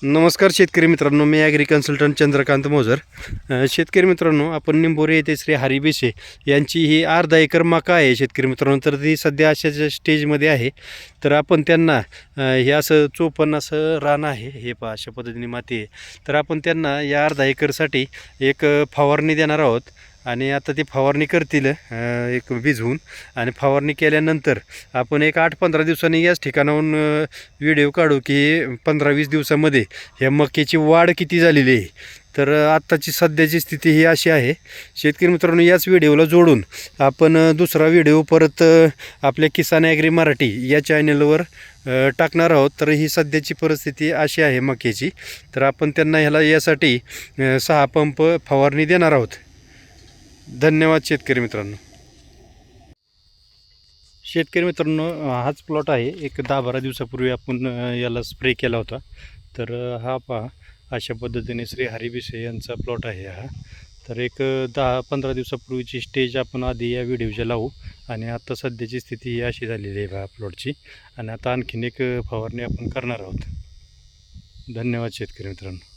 नमस्कार शेतकरी मित्रांनो, मी ॲग्री कन्सल्टंट चंद्रकांत मोजर. शेतकरी मित्रांनो, आपण निंबोरे येथे श्री हरी बिसे यांची ही अर्धा एकर मका आहे शेतकरी मित्रांनो. तर ती सध्या अशाच्या स्टेजमध्ये आहे. तर आपण त्यांना हे असं चोपन्न असं रान आहे, हे पहा अशा पद्धतीने माती आहे. तर आपण त्यांना या अर्धा एकरसाठी एक फवारणी देणार आहोत. आणि आता ती फवारणी करतील एक भिजवून, आणि फवारणी केल्यानंतर आपण एक 8-15 दिवसांनी याच ठिकाणाहून व्हिडिओ काढू की 15-20 दिवसामध्ये ह्या मक्याची वाढ किती झालेली आहे. तर आत्ताची सध्याची स्थिती ही अशी आहे शेतकरी मित्रांनो. याच व्हिडिओला जोडून आपण दुसरा व्हिडिओ परत आपल्या किसान ॲग्री मराठी या चॅनलवर टाकणार आहोत. तर ही सध्याची परिस्थिती अशी आहे मक्याची. तर आपण त्यांना ह्याला यासाठी 6 पंप फवारणी देणार आहोत. धन्यवाद शेतकरी मित्रांनो. शेतकरी मित्रांनो, हाच प्लॉट आहे. एक 10-12 दिवसापूर्वी आपण याला स्प्रे केला होता. तर हा पहा अशा पद्धतीने श्री हरी बिसे यांचा प्लॉट आहे हा. तर एक 10-15 दिवसापूर्वीची स्टेज आपण आधी या व्हिडिओच्या लावू. आणि आता सध्याची स्थिती ही अशी झालेली आहे बा प्लॉटची. आणि आता आणखीन एक फवारणी आपण करणार आहोत. धन्यवाद शेतकरी मित्रांनो.